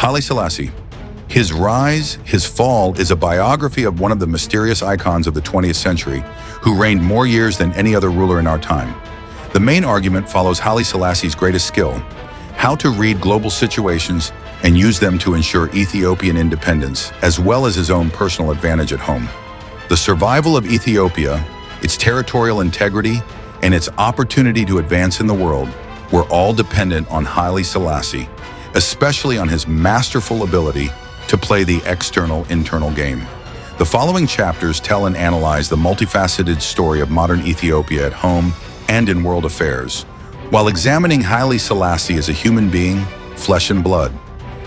Haile Selassie. His rise, his fall is a biography of one of the mysterious icons of the 20th century, who reigned more years than any other ruler in our time. The main argument follows Haile Selassie's greatest skill: how to read global situations and use them to ensure Ethiopian independence, as well as his own personal advantage at home. The survival of Ethiopia, its territorial integrity, and its opportunity to advance in the world were all dependent on Haile Selassie, especially on his masterful ability to play the external-internal game. The following chapters tell and analyze the multifaceted story of modern Ethiopia at home and in world affairs, while examining Haile Selassie as a human being, flesh and blood.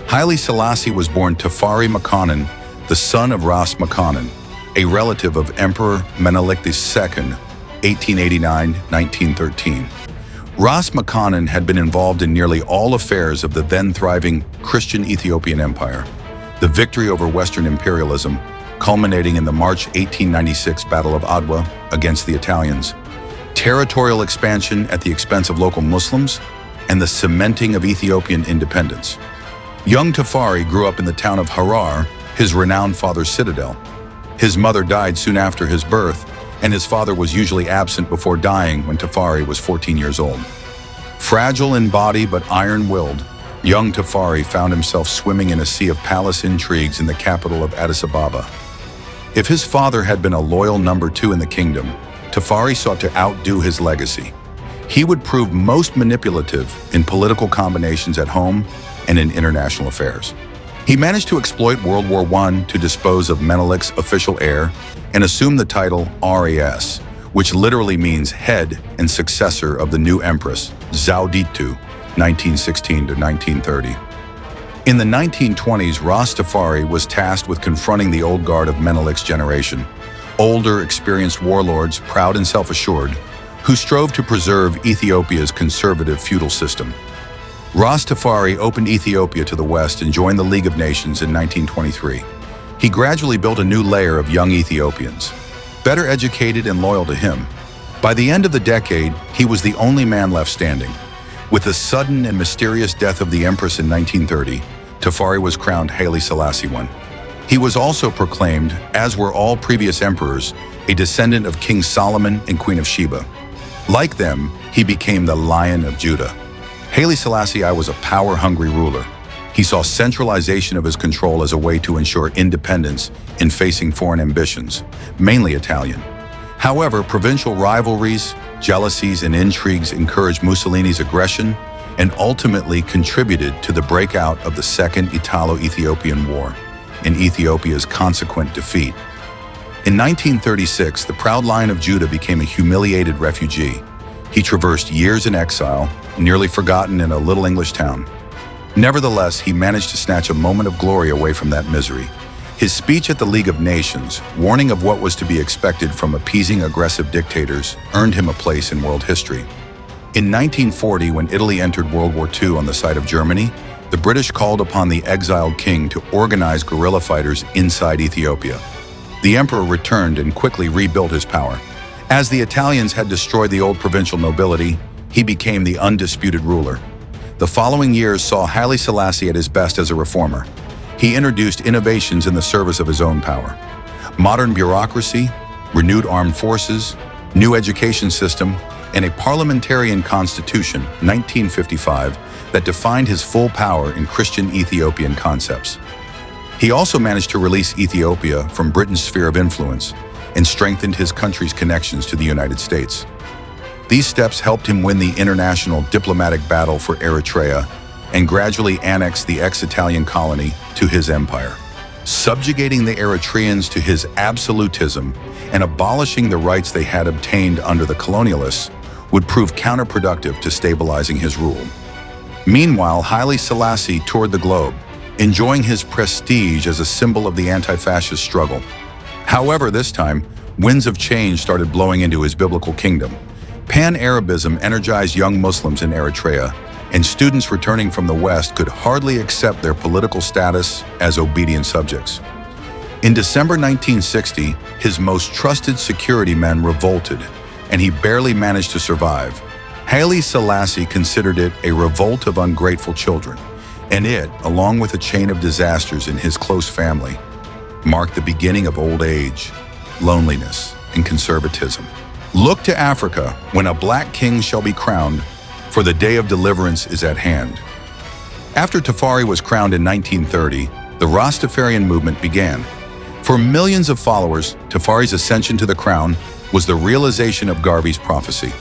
Haile Selassie was born Tafari Makonnen, the son of Ras Makonnen, a relative of Emperor Menelik II, 1889-1913. Ras Makonnen had been involved in nearly all affairs of the then-thriving Christian Ethiopian Empire. The victory over Western imperialism, culminating in the March 1896 Battle of Adwa against the Italians, territorial expansion at the expense of local Muslims, and the cementing of Ethiopian independence. Young Tafari grew up in the town of Harar, his renowned father's citadel. His mother died soon after his birth, and his father was usually absent before dying when Tafari was 14 years old. Fragile in body but iron-willed, young Tafari found himself swimming in a sea of palace intrigues in the capital of Addis Ababa. If his father had been a loyal number two in the kingdom, Tafari sought to outdo his legacy. He would prove most manipulative in political combinations at home and in international affairs. He managed to exploit World War I to dispose of Menelik's official heir and assume the title Ras, which literally means head and successor of the new empress, Zauditu, 1916 to 1930. In the 1920s, Ras Tafari was tasked with confronting the old guard of Menelik's generation, older, experienced warlords, proud and self-assured, who strove to preserve Ethiopia's conservative feudal system. Ras Tafari opened Ethiopia to the west and joined the League of Nations in 1923. He gradually built a new layer of young Ethiopians, better educated and loyal to him. By the end of the decade, he was the only man left standing. With the sudden and mysterious death of the empress in 1930, Tafari was crowned Haile Selassie I. He was also proclaimed, as were all previous emperors, a descendant of King Solomon and Queen of Sheba. Like them, he became the Lion of Judah. Haile Selassie I was a power-hungry ruler. He saw centralization of his control as a way to ensure independence in facing foreign ambitions, mainly Italian. However, provincial rivalries, jealousies, and intrigues encouraged Mussolini's aggression and ultimately contributed to the breakout of the Second Italo-Ethiopian War and Ethiopia's consequent defeat. In 1936, the proud Lion of Judah became a humiliated refugee. He traversed years in exile, nearly forgotten in a little English town. Nevertheless, he managed to snatch a moment of glory away from that misery. His speech at the League of Nations, warning of what was to be expected from appeasing aggressive dictators, earned him a place in world history. In 1940, when Italy entered World War II on the side of Germany, the British called upon the exiled king to organize guerrilla fighters inside Ethiopia. The emperor returned and quickly rebuilt his power. As the Italians had destroyed the old provincial nobility, he became the undisputed ruler. The following years saw Haile Selassie at his best as a reformer. He introduced innovations in the service of his own power. Modern bureaucracy, renewed armed forces, new education system, and a parliamentarian constitution, 1955, that defined his full power in Christian Ethiopian concepts. He also managed to release Ethiopia from Britain's sphere of influence and strengthened his country's connections to the United States. These steps helped him win the international diplomatic battle for Eritrea and gradually annex the ex-Italian colony to his empire, subjugating the Eritreans to his absolutism and abolishing the rights they had obtained under the colonialists would prove counterproductive to stabilizing his rule. Meanwhile, Haile Selassie toured the globe, enjoying his prestige as a symbol of the anti-fascist struggle. However, this time, winds of change started blowing into his biblical kingdom. Pan-Arabism energized young Muslims in Eritrea, and students returning from the West could hardly accept their political status as obedient subjects. In December 1960, his most trusted security men revolted, and he barely managed to survive. Haile Selassie considered it a revolt of ungrateful children. And it, along with a chain of disasters in his close family, marked the beginning of old age, loneliness, and conservatism. Look to Africa when a black king shall be crowned, for the day of deliverance is at hand. After Tafari was crowned in 1930, the Rastafarian movement began. For millions of followers, Tafari's ascension to the crown was the realization of Garvey's prophecy.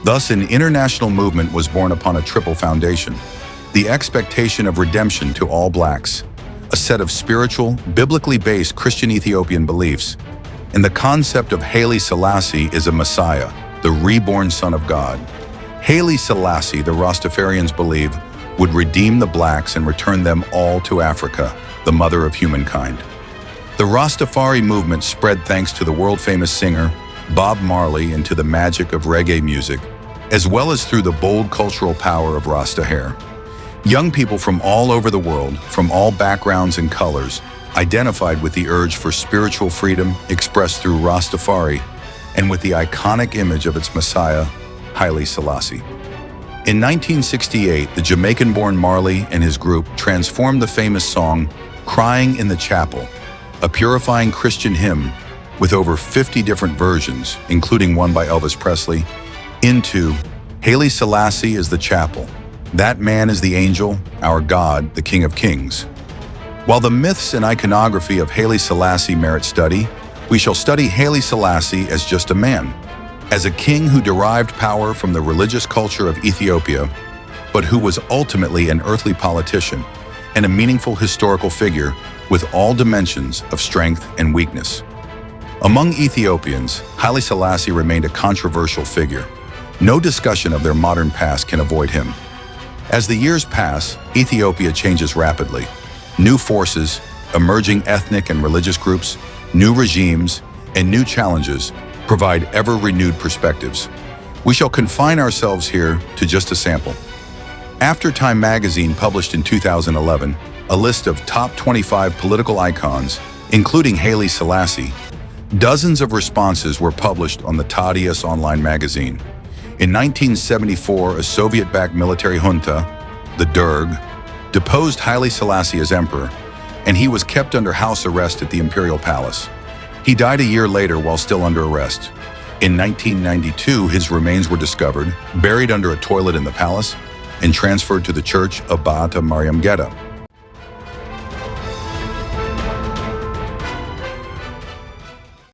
Thus, an international movement was born upon a triple foundation: the expectation of redemption to all blacks, a set of spiritual, biblically based Christian Ethiopian beliefs, and the concept of Haile Selassie is a Messiah, the reborn Son of God. Haile Selassie, the Rastafarians believe, would redeem the blacks and return them all to Africa, the mother of humankind. The Rastafari movement spread thanks to the world-famous singer Bob Marley and to the magic of reggae music, as well as through the bold cultural power of Rasta hair. Young people from all over the world, from all backgrounds and colors, identified with the urge for spiritual freedom expressed through Rastafari and with the iconic image of its Messiah, Haile Selassie. In 1968, the Jamaican-born Marley and his group transformed the famous song Crying in the Chapel, a purifying Christian hymn with over 50 different versions, including one by Elvis Presley, into Haile Selassie is the chapel. That man is the angel, our God, the King of Kings. While the myths and iconography of Haile Selassie merit study, we shall study Haile Selassie as just a man, as a king who derived power from the religious culture of Ethiopia, but who was ultimately an earthly politician and a meaningful historical figure with all dimensions of strength and weakness. Among Ethiopians, Haile Selassie remained a controversial figure. No discussion of their modern past can avoid him. As the years pass, Ethiopia changes rapidly. New forces, emerging ethnic and religious groups, new regimes, and new challenges provide ever-renewed perspectives. We shall confine ourselves here to just a sample. After Time magazine published in 2011 a list of top 25 political icons, including Haile Selassie, dozens of responses were published on the Tadias online magazine. In 1974, a Soviet-backed military junta, the Derg, deposed Haile Selassie as emperor, and he was kept under house arrest at the Imperial Palace. He died a year later while still under arrest. In 1992, his remains were discovered, buried under a toilet in the palace, and transferred to the church of Ba'ata Mariam Geta.